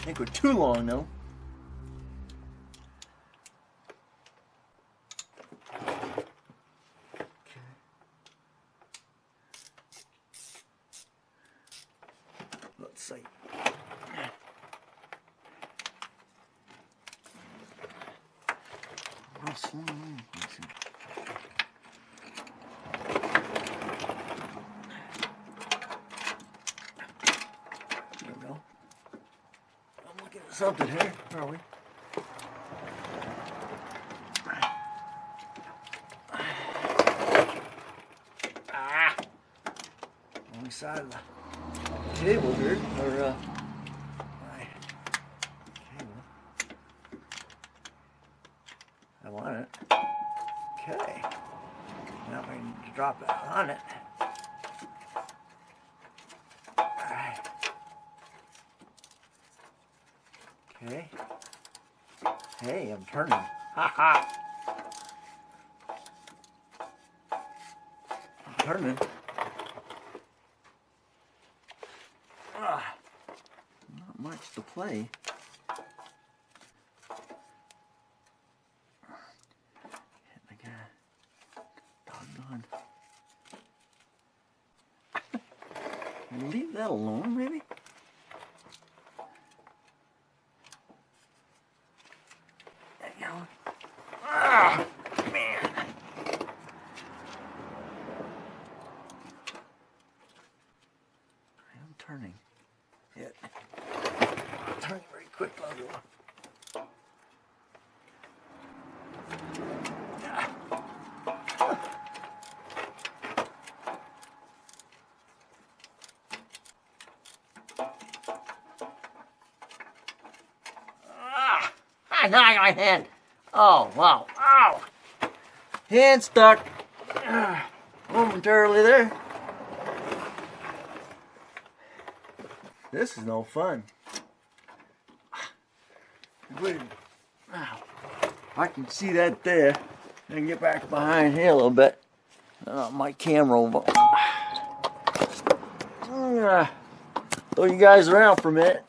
think we're too long though. Let's see. There we go. I'm looking at something here. Where are we? Wrong side of the table here, or my cable. I want it. Okay. Now we need to drop it on it. Alright. Okay. Hey, I'm turning. Ha ha. I'm turning. Not much to play. Hit the guy. Doggone. Leave that alone, maybe? There you go. Ah, man. I am turning. Yeah. Turn very quick, Logo. I got my hand. Oh, wow. Ow. Hand stuck. Momentarily there. This is no fun. Wait. Wow. I can see that there. I can get back behind here a little bit. My camera will throw you guys around for a minute.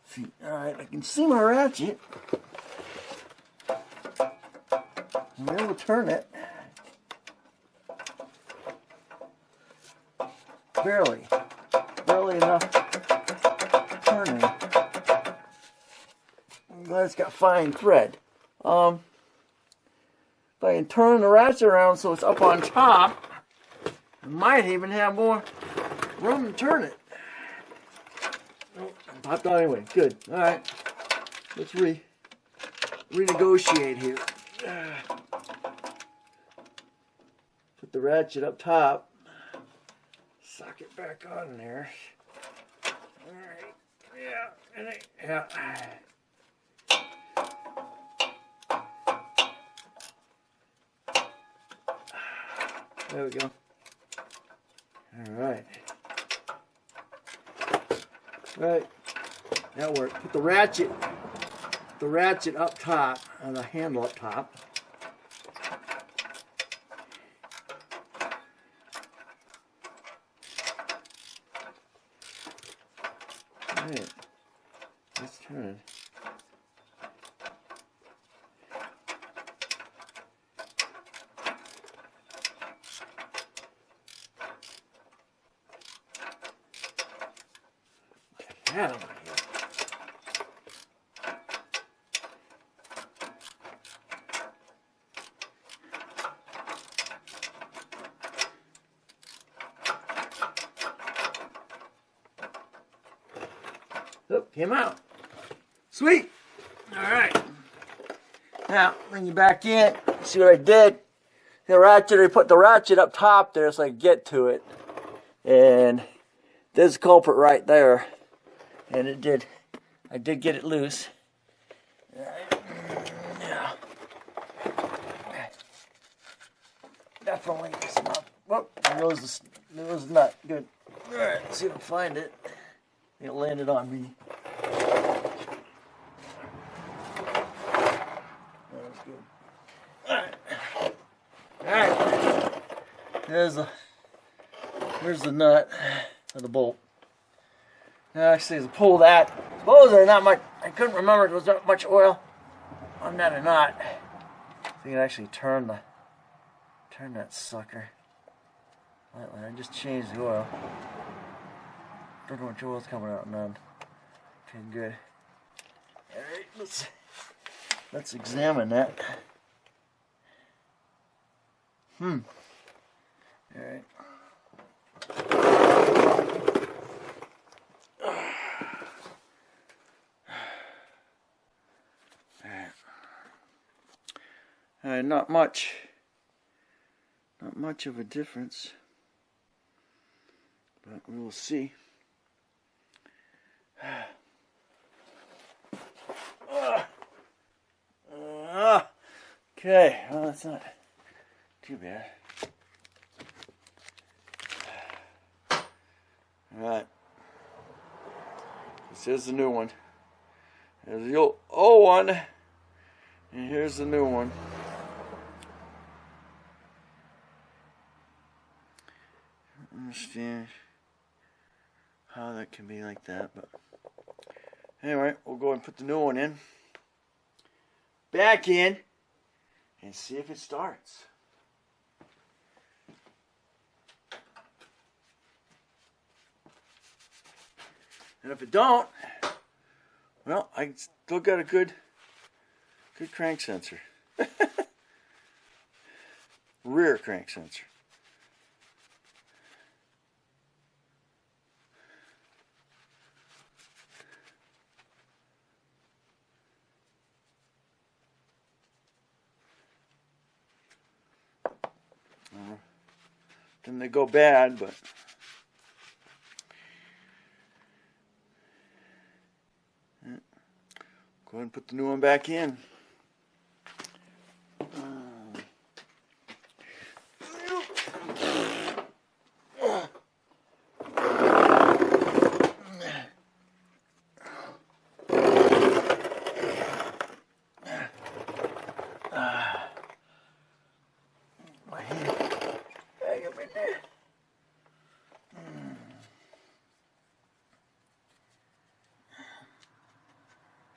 See, alright, I can see my ratchet. I'm able to turn it. Barely enough turning. I'm glad it's got fine thread. If I can turn the ratchet around so it's up on top, I might even have more room to turn it. Oh, popped out anyway. Good. All right. Let's renegotiate here. Put the ratchet up top. Suck it back on there. All right. Yeah. There we go. All right. Right. That worked. Put the ratchet up top, and the handle up top. All right. Let's turn it. Out of here. Oh, came out. Sweet. All right. Now bring you back in. See what I did? The ratchet. I put the ratchet up top there so I could get to it, and there's the culprit right there. And it did. I did get it loose. Yeah. Definitely some up. Whoop, there goes the nut. Good. Alright, let's see if I can find it. It landed on me. That was good. Alright. Here's the nut of the bolt. Now actually, to pull that, suppose there's not much. I couldn't remember if there was not much oil on that or not. So you can actually turn that sucker. I just changed the oil. Don't know which oil's coming out. None. Okay, good. All right, let's examine that. All right. Not much of a difference, but we will see. Okay, well, that's not too bad. Alright, this is the new one. There's the old one, and here's the new one. I don't understand how that can be like that, but anyway, we'll go and put the new one in, back in, and see if it starts. And if it don't, well, I still got a good crank sensor. Rear crank sensor. Then they go bad, but go ahead and put the new one back in.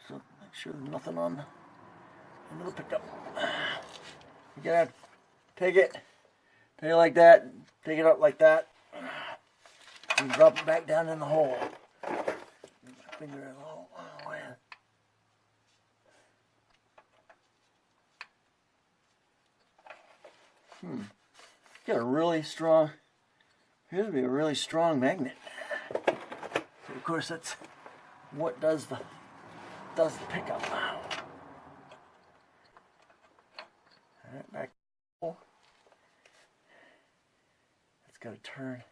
So make sure there's nothing on the little pickup. You gotta take it like that, take it up like that, and drop it back down in the hole. Finger in the hole. Oh, man. Got a really strong. Here's be a really strong magnet. So of course, that's what does the pickup. Alright, back. It's got to turn.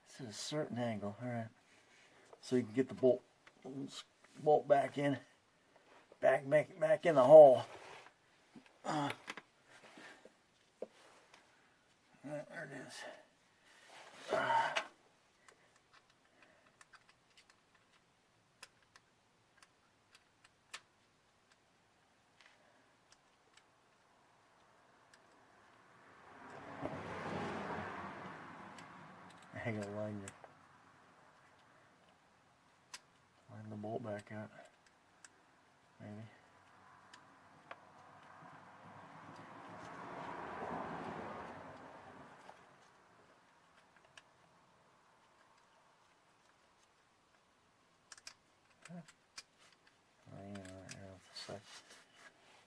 It's at a certain angle. Alright. So you can get the bolt back in. Back in the hole. There it is. I gotta line the bolt back out. Maybe.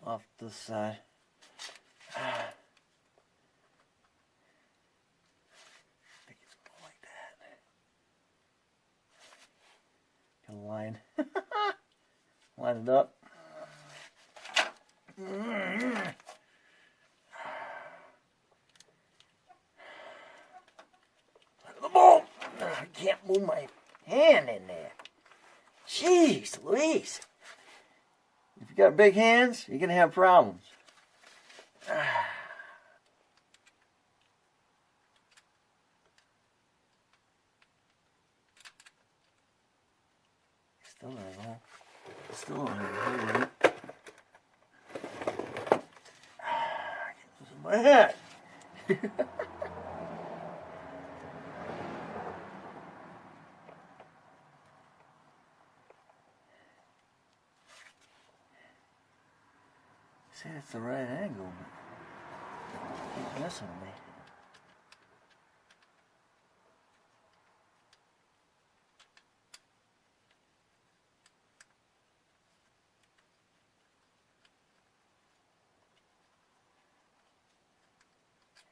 Off this side. I think it's more like that. Can line it up. The bolt. I can't move my hand in there. Jeez Louise. If you got big hands, you're going to have problems. Still not hole. Still on the hole, right? I can't lose my hat. See, it's the right angle, but keep messing with me.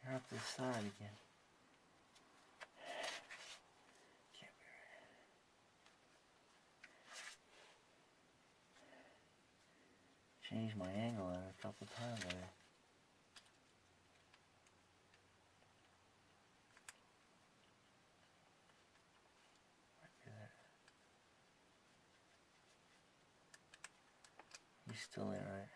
You're up this side again. Can't be right. Changed my angle on it a couple times already. He's still there, right?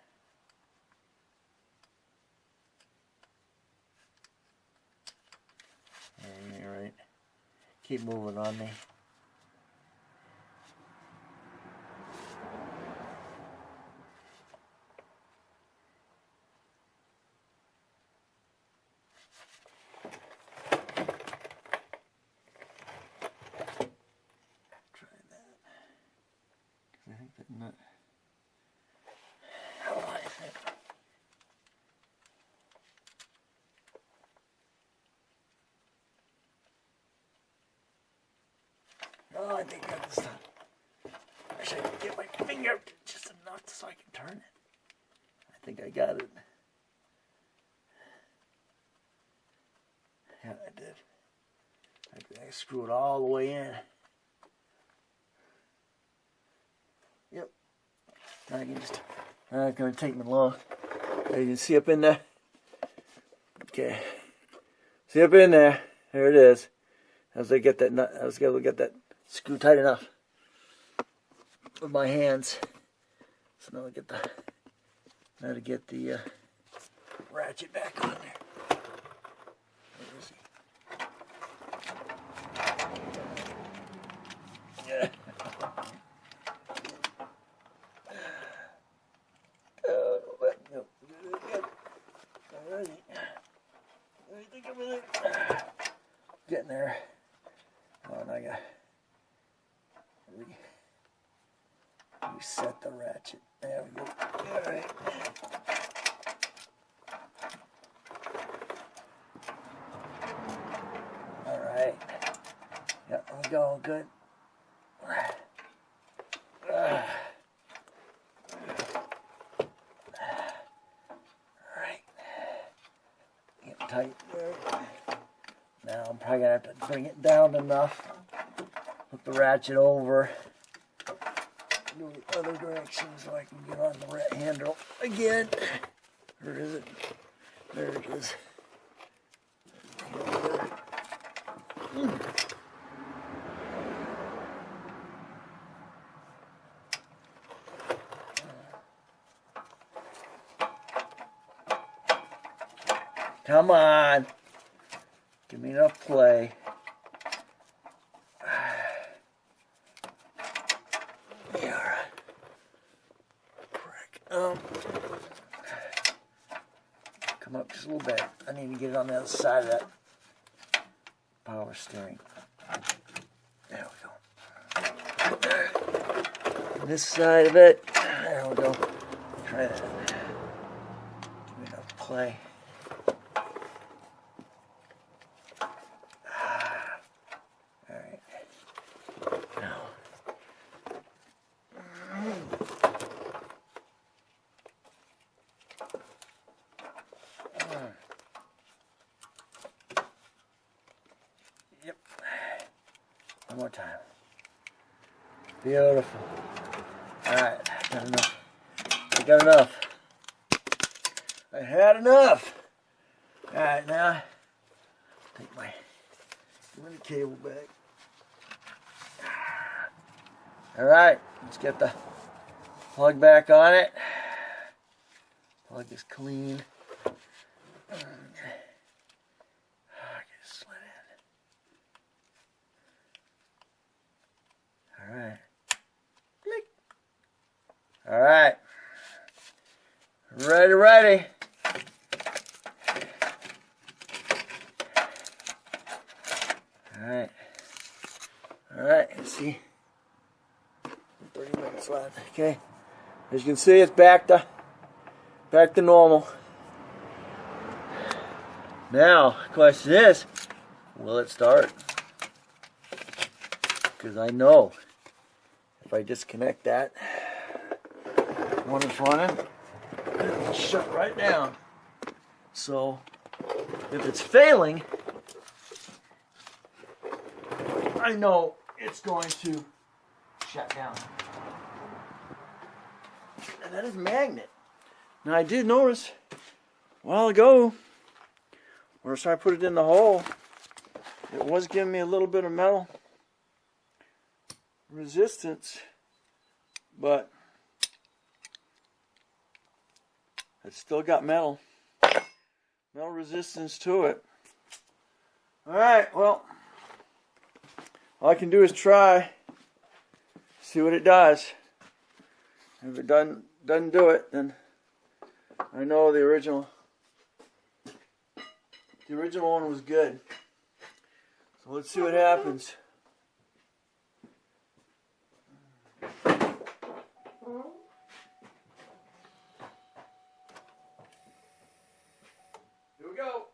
Yeah, you're right. Keep moving on me. Try that. I think that nut. How do I think? Oh, I think I got this time. I should get my finger up just enough so I can turn it. I think I got it. Yeah, I did. I screw it all the way in. Yep. Now I can just. Now it's going to take me long. You can see up in there. Okay. See up in there. There it is. As I get that nut, I was able to get that screw tight enough with my hands. So now I get the. Now to get the ratchet back on there. Where is he? Yeah. Alrighty. What do you think of it? Getting there. Oh, and I got reset the ratchet. There we go. Alright. Alright. Yep, we're going good. Alright. Get tight there. Now I'm probably gonna have to bring it down enough. Put the ratchet over. Go the other direction so I can get on the rat handle again. Where is it? There it is. Come on. Give me enough play. Yeah, all right. Come up just a little bit. I need to get it on the other side of that power steering. There we go. This side of it. There we go. Try that. Give me enough play. Yep. One more time. Beautiful. Alright, got enough. I got enough. I had enough. Alright, now take my cable back. Alright, let's get the plug back on it. Plug is clean. Alright. Alright. Ready. Alright. Alright, let's see. 30 minutes left. Okay. As you can see, it's back back to normal. Now, the question is, will it start? Because I know if I disconnect that, one is running, it'll shut right down. So, if it's failing, I know it's going to shut down. And that is a magnet. Now I did notice a while ago, when I put it in the hole, it was giving me a little bit of metal resistance, but it's still got metal resistance to it. Alright, well, all I can do is try, see what it does. If it doesn't do it, then I know the original one was good. So let's see what happens. Here we go.